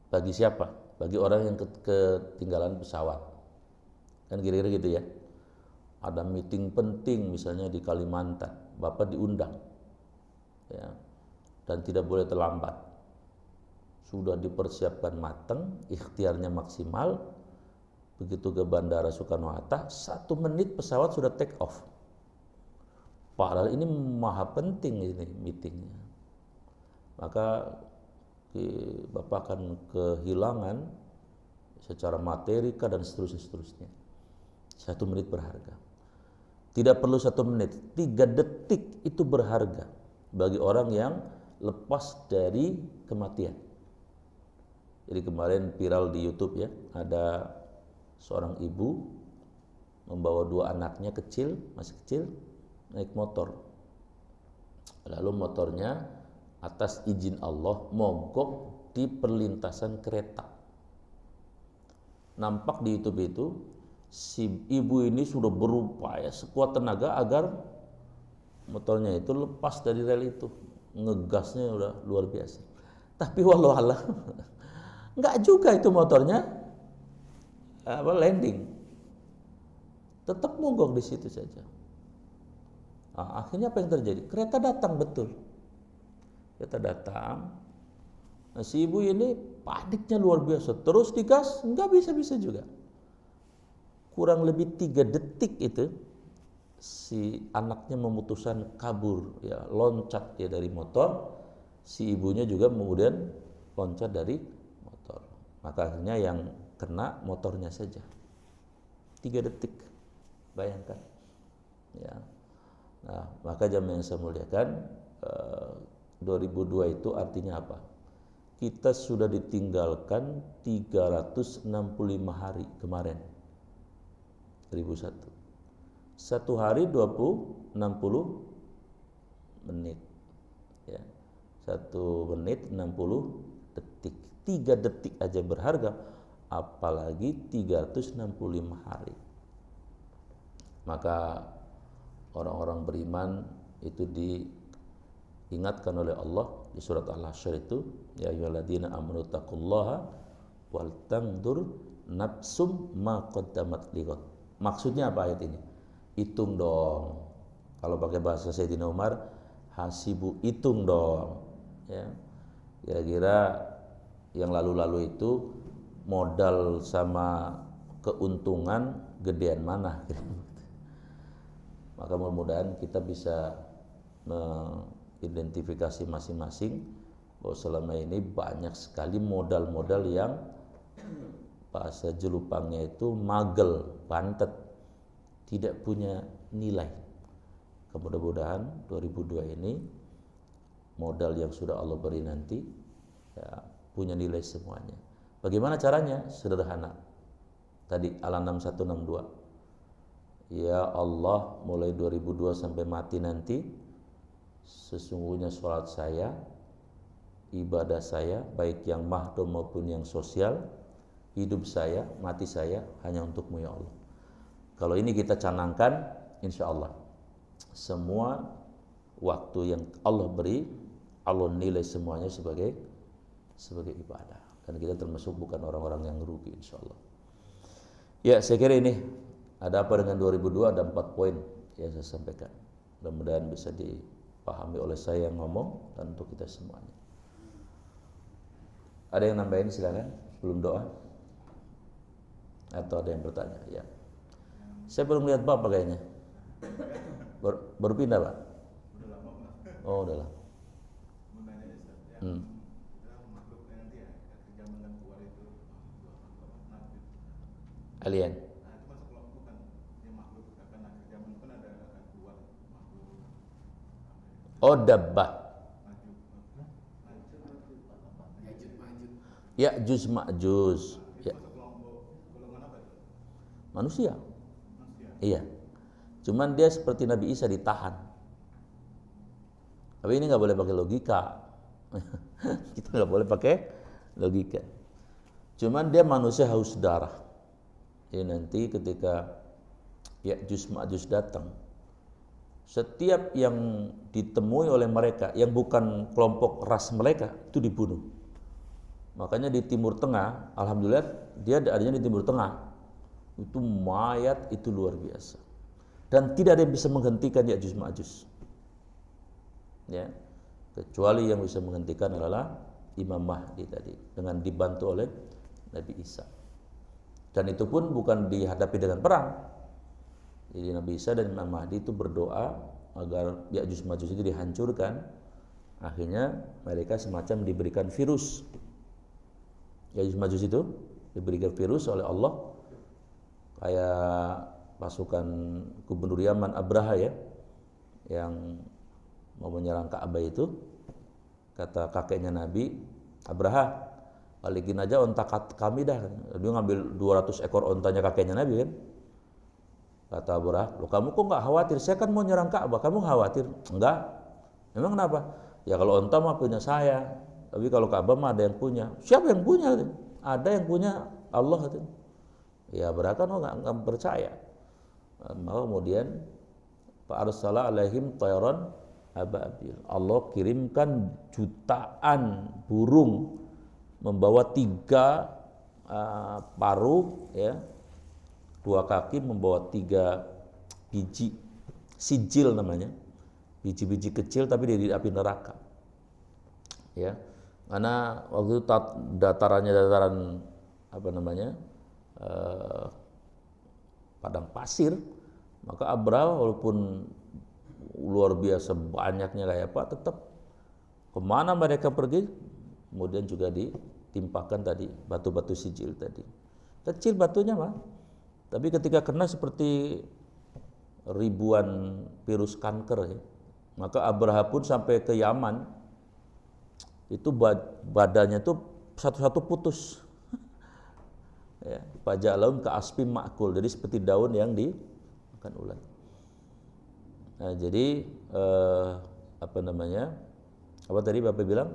Bagi siapa? Bagi orang yang ketinggalan pesawat. Kan kira-kira gitu ya. Ada meeting penting misalnya di Kalimantan, Bapak diundang, ya, dan tidak boleh terlambat. Sudah dipersiapkan matang, ikhtiarnya maksimal. Begitu ke Bandara Soekarno-Hatta, 1 menit pesawat sudah take off. Padahal ini maha penting ini meetingnya. Maka Bapak akan kehilangan secara materika dan seterusnya. 1 menit berharga. Tidak perlu 1 menit, 3 detik itu berharga bagi orang yang lepas dari kematian. Jadi kemarin viral di YouTube ya, ada seorang ibu membawa 2 anaknya masih kecil, naik motor. Lalu motornya atas izin Allah mogok di perlintasan kereta. Nampak di YouTube itu, si ibu ini sudah berupaya sekuat tenaga agar motornya itu lepas dari rel itu, ngegasnya udah luar biasa. Tapi wallahualam nggak juga itu motornya landing, tetap mogok di situ saja. Nah, akhirnya apa yang terjadi? Kereta datang betul, kereta datang. Nah, si ibu ini paniknya luar biasa, terus digas, nggak bisa juga. Kurang lebih 3 detik itu si anaknya memutuskan kabur, ya loncat dia dari motor. Si ibunya juga kemudian loncat dari motor. Maka akhirnya yang kena motornya saja. 3 detik, bayangkan. Ya. Nah, maka jamaah yang saya muliakan, 2002 itu artinya apa? Kita sudah ditinggalkan 365 hari kemarin, 2001. Satu hari 60 menit. Ya. 1 menit 60 detik. 3 detik aja berharga, apalagi 365 hari. Maka orang-orang beriman itu diingatkan oleh Allah di surat Al-Hasyr itu, ya ayyuhalladzina amanu taqullaha wal tanzur nafsum ma qaddamat lighad. Maksudnya apa ayat ini? Hitung dong. Kalau pakai bahasa Sayyidina Umar, hasibu, hitung dong. Ya. Kira-kira yang lalu-lalu itu modal sama keuntungan gedean mana? Maka mudah-mudahan kita bisa mengidentifikasi masing-masing bahwa selama ini banyak sekali modal-modal yang bahasa jelupangnya itu magel, pantet, tidak punya nilai. Mudah-mudahan 2002 ini modal yang sudah Allah beri nanti ya, punya nilai semuanya. Bagaimana caranya? Sederhana. Tadi Al-An'am 162. Ya Allah, mulai 2002 sampai mati nanti, sesungguhnya sholat saya, ibadah saya, baik yang mahdum maupun yang sosial, hidup saya, mati saya, hanya untukmu ya Allah. Kalau ini kita canangkan, insya Allah semua waktu yang Allah beri, Allah nilai semuanya sebagai ibadah. Karena kita termasuk bukan orang-orang yang rugi, insya Allah. Ya, saya kira ini ada apa dengan 2002, ada 4 poin yang saya sampaikan. Mudah-mudahan bisa dipahami oleh saya yang ngomong dan untuk kita semuanya. Ada yang nambahin silakan sebelum doa? Atau ada yang bertanya? Ya. Saya belum lihat Bapak kayaknya. Baru pindah, Pak? Udah lama, Pak. Oh, udah lama. Mau nanya Ustaz, ya. Kita makhluk nanti ya, zaman dan keluar itu nabi. Alien. Nah, itu masuk kelompok bukan yang makhluk akan akhir zaman itu kan ada akan keluar makhluk. Oh, dabbah. Ya'juj Ma'juj. Ya. Masuk kelompok golongan apa itu? Manusia. Manusia. Iya. Cuman dia seperti Nabi Isa ditahan. Tapi ini nggak boleh pakai logika. Kita nggak boleh pakai logika. Cuman dia manusia haus darah. Jadi nanti ketika Ya'juj Ma'juj datang, setiap yang ditemui oleh mereka yang bukan kelompok ras mereka itu dibunuh. Makanya di Timur Tengah, alhamdulillah dia adanya di Timur Tengah. Itu mayat itu luar biasa. Dan tidak ada yang bisa menghentikan Ya'juj Ma'juj. Ya. Kecuali yang bisa menghentikan adalah Imam Mahdi tadi dengan dibantu oleh Nabi Isa. Dan itu pun bukan dihadapi dengan perang. Jadi Nabi Isa dan Imam Mahdi itu berdoa agar Ya'juj Ma'juj itu dihancurkan. Akhirnya mereka semacam diberikan virus. Ya'juj Ma'juj itu diberikan virus oleh Allah, kayak pasukan gubernur Yaman Abraha ya, yang mau menyerang Ka'bah itu. Kata kakeknya Nabi, Abraha, balikin aja onta kami dah. Dia ngambil 200 ekor ontanya kakeknya Nabi kan. Kata Abraha, loh kamu kok nggak khawatir? Saya kan mau nyerang Ka'bah, kamu khawatir? Enggak. Memang kenapa? Ya kalau onta mah punya saya, tapi kalau Ka'bah mah ada yang punya. Siapa yang punya? Ada yang punya Allah. Ya Abraha kan nggak percaya. Maka kemudian Fa arsala alaihim tayran ababil. Allah kirimkan jutaan burung membawa 3 paruh, ya, 2 kaki membawa 3 biji sijil namanya, biji-biji kecil tapi dari api neraka, ya. Karena waktu itu datarannya dataran apa namanya padang pasir, maka Abraha walaupun luar biasa banyaknya kayak apa, tetap kemana mereka pergi, kemudian juga ditimpakan tadi batu-batu sijil tadi. Kecil batunya mah, tapi ketika kena seperti ribuan virus kanker, ya. Maka Abraha pun sampai ke Yaman, itu badannya tuh satu-satu putus. Ya, pajalaun ka aspim ma'kul, jadi seperti daun yang dimakan ulat. Nah, jadi apa namanya? Apa tadi Bapak bilang?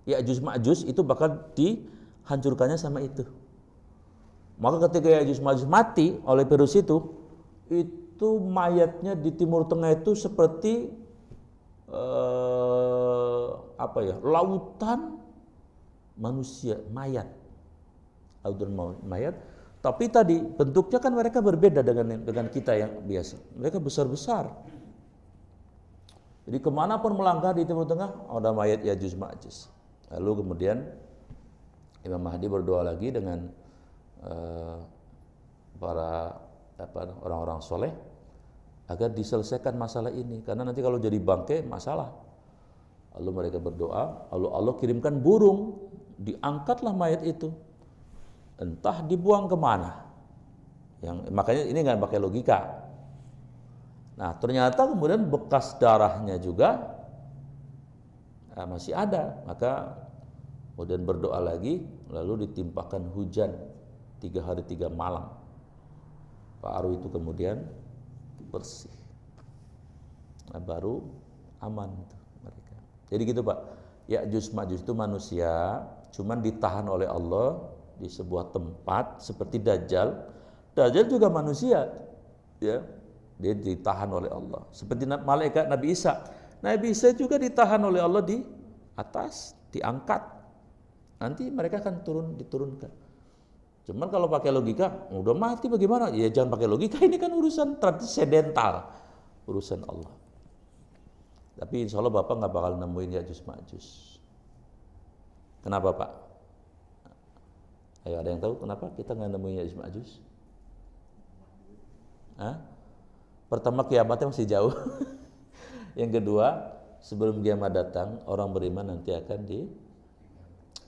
Ya'juj Ma'juj itu bakal dihancurkannya sama itu. Maka ketika Ya'juj Ma'juj mati oleh virus itu mayatnya di Timur Tengah itu seperti lautan manusia mayat, lautan mayat. Tapi tadi bentuknya kan mereka berbeda dengan kita yang biasa. Mereka besar-besar. Jadi kemanapun melangkah di Timur Tengah ada mayat Ya'juj Ma'juj. Lalu kemudian Imam Mahdi berdoa lagi dengan para orang-orang soleh agar diselesaikan masalah ini, karena nanti kalau jadi bangkai masalah. Lalu mereka berdoa, lalu Allah kirimkan burung, diangkatlah mayat itu, entah dibuang kemana. Makanya ini nggak pakai logika. Nah, ternyata kemudian bekas darahnya juga masih ada. Maka kemudian berdoa lagi, lalu ditimpakan hujan 3 hari 3 malam. Paru itu kemudian bersih. Nah, baru aman itu mereka. Jadi gitu Pak. Ya'juj Ma'juj itu manusia, cuman ditahan oleh Allah di sebuah tempat seperti Dajjal. Dajjal juga manusia, ya. Dia ditahan oleh Allah. Seperti malaikat Nabi Isa. Nabi Isa juga ditahan oleh Allah di atas, diangkat. Nanti mereka akan diturunkan. Cuman kalau pakai logika, udah mati bagaimana? Ya jangan pakai logika, ini kan urusan transendental, urusan Allah. Tapi insya Allah Bapak nggak bakal nemuin Ya'juj Ma'juj. Kenapa Pak? Ayo, ada yang tahu kenapa kita nggak nemuin Ya'juj Ma'juj? Pertama, kiamatnya masih jauh. Yang kedua, sebelum kiamat datang, orang beriman nanti akan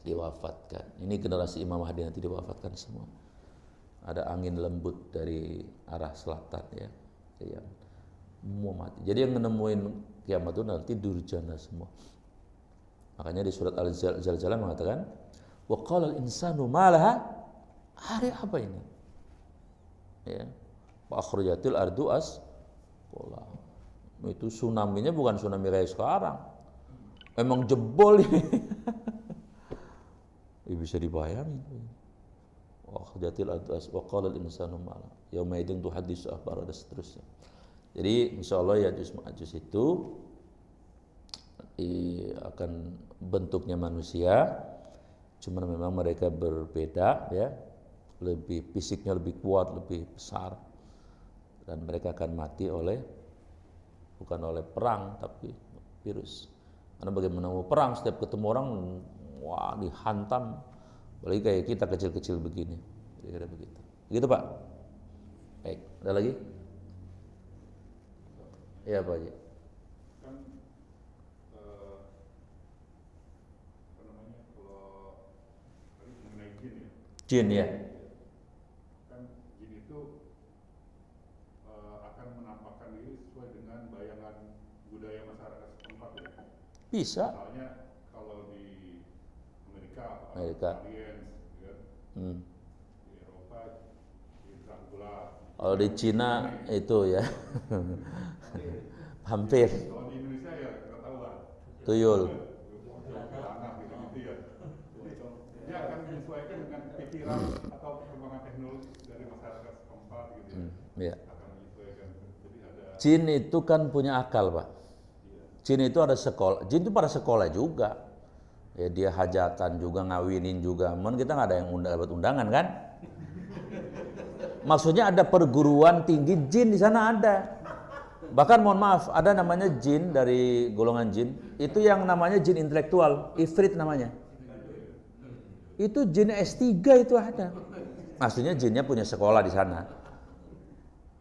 diwafatkan. Ini generasi Imam Mahdi nanti diwafatkan semua. Ada angin lembut dari arah selatan, ya, yang mau mati. Jadi yang menemuin kiamat itu nanti durjana semua. Makanya di surat Al-Zalzalah mengatakan, wa qala al-insanu ma laha, hari apa ini? Ya. Fa akhrajatil ardu asqala. Itu tsunami-nya bukan tsunami kayak sekarang. Emang jebol ini. Bisa dibayangin. Wa akhrajatil ardu asqala wa qala al-insanu ma laha yauma idzin tuhaddisu akhbara dan seterusnya. Jadi insyaallah Ya'juj Ma'juj itu akan bentuknya manusia, cuma memang mereka berbeda, ya, lebih fisiknya lebih kuat, lebih besar, dan mereka akan mati bukan oleh perang tapi virus. Karena bagaimana mau perang, setiap ketemu orang wah dihantam, apalagi kayak kita kecil-kecil begini, kira-kira begitu. Begitu Pak. Baik, ada lagi? Ya Pak Haji. Jin, ya. Kan jin itu akan menampakkan diri sesuai dengan bayangan budaya masyarakat setempat, ya. Bisa. Misalnya kalau di Amerika. Aliens, ya. Di Eropa di Dracula. Kalau di Cina itu ya. Hampir. Kalau di Indonesia ya ketahuan. Tuyul. Tanah gitu ya. Dia akan menyesuaikan dengan pikiran atau perkembangan teknologi dari masyarakat setempat gitu ya. Ya. akan menyesuaikan. Jadi ada Jin itu kan punya akal, Pak. Jin itu ada sekolah. Jin itu pada sekolah juga. Ya dia hajatan juga, ngawinin juga. Cuman kita nggak ada yang dapat undangan kan? Maksudnya ada perguruan tinggi jin di sana ada. Bahkan mohon maaf, ada namanya jin dari golongan jin. Itu yang namanya jin intelektual, ifrit namanya. Itu jin S3 itu ada. Maksudnya jinnya punya sekolah di sana.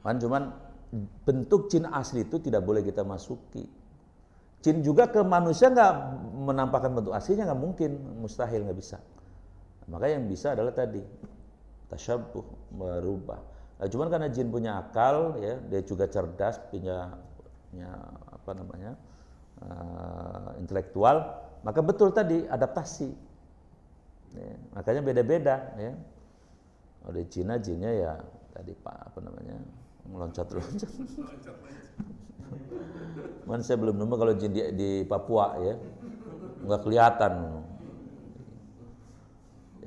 Cuman bentuk jin asli itu tidak boleh kita masuki. Jin juga ke manusia nggak menampakkan bentuk aslinya, nggak mungkin, mustahil, nggak bisa. Maka yang bisa adalah tadi tasyabbuh, merubah. Nah, cuman karena jin punya akal, ya, dia juga cerdas, punya apa namanya intelektual, maka betul tadi adaptasi. Ya, makanya beda-beda. Ya. Di Cina jinnya ya tadi apa namanya meloncat-loncat. Man saya belum nemu kalau jin di Papua ya nggak kelihatan.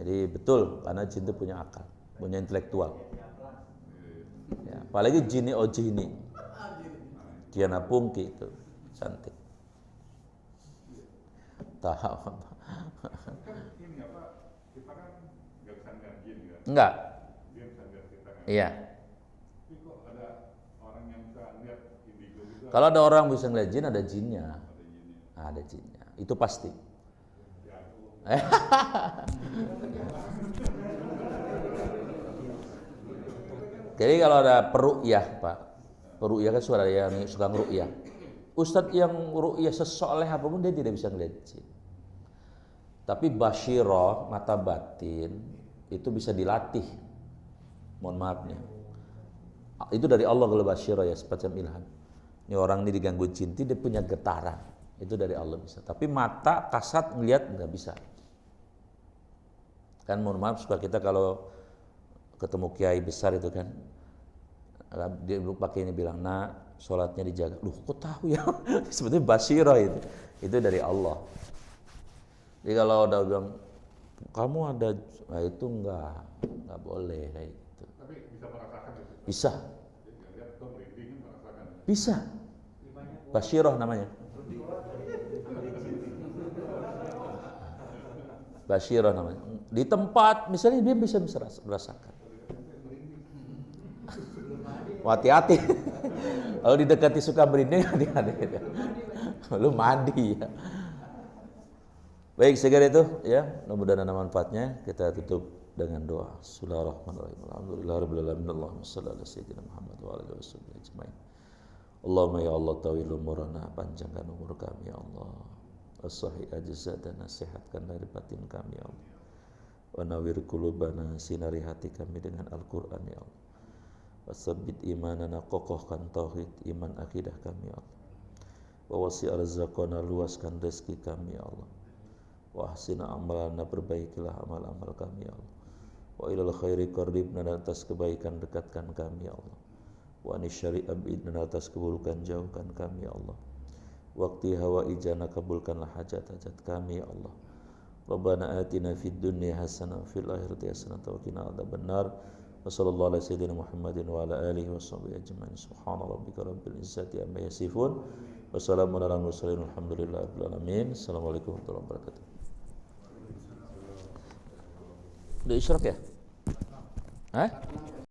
Jadi betul karena jin itu punya akal, punya intelektual. Ya, apalagi jini ojini, Diana Pungki itu cantik. Tahu apa? kan ini apa? Kita kan nggak bisa ngeliat jin kan? Enggak. Dia bisa ngeliat kita kan? Iya. Tapi kok ada orang yang bisa ngeliat indigo gitu? Kalau ada orang bisa ngeliat jin, ada jinnya. Ada jinnya. Ada jinnya. Itu pasti. Ya aku. Jadi kalau ada peru'yah, Pak. Peru'yah kan suara yang suka ngeru'yah. Ustadz yang ru'yah sesoleh apapun dia tidak bisa ngeliat jin. Tapi basyirah, mata batin itu bisa dilatih. Mohon maaf nih. Itu dari Allah kalau basyirah ya, semacam ilham. Ini orang ini diganggu jin, dia punya getaran. Itu dari Allah bisa. Tapi mata kasat ngelihat nggak bisa. Kan mohon maaf suka kita kalau ketemu kiai besar itu kan, dia pakai ini bilang, nak sholatnya dijaga. Loh kok tahu ya? Sebetulnya basyirah itu dari Allah. Jadi kalau udah bilang kamu ada, nah itu nggak boleh kayak gitu. Tapi bisa merasakan itu. Bisa, Jadi lihat tuh merinding merasakan. bisa. Basyirah namanya. Basyirah namanya. Di tempat misalnya dia bisa merasakan. Hati-hati. Kalau didekati suka merinding, hati-hati. Lu mandi ya. Baik, segera itu ya, mudah-mudahan ada manfaatnya. Kita tutup dengan doa. Bismillahirrahmanirrahim. Alhamdulillahirabbil alamin. Allahumma shalli ala sayyidina Muhammad wa ala alihi wasallam ajmain. Allahumma ya Allah tawil umurana, panjangkan umur kami ya Allah. As-sahih ajzadana, sehatkan lahir batin kami ya Allah. Wa nawwir qulubana, sinari hati kami dengan Al-Qur'an ya Allah. Wasabbit imanana, kokohkan tauhid, iman akidah kami ya Allah. Wa wasi' arzaqana, luaskan rezeki kami ya Allah. Wa ahsina amalana, perbaikilah amal-amal kami ya Allah. Wa ilal khairi qarribna, dan atas kebaikan dekatkan kami ya Allah. Wa anisyari abidna, dan atas keburukan jauhkan kami ya Allah. Waqti hawa ijana, kabulkanlah hajat-hajat kami ya Allah. Rabbana atina fid dunya hasanah fil akhirati hasanah wa qina adzabannar. Wa sallallahu ala sayyidina Muhammadin wa ala alihi washabbihi ajmain. Subhana rabbika rabbil izzati amma yasifun. Wa salamun alal mursalin walhamdulillahi rabbil alamin. Assalamualaikum warahmatullahi wabarakatuh. Udah isyraq ya? Hah?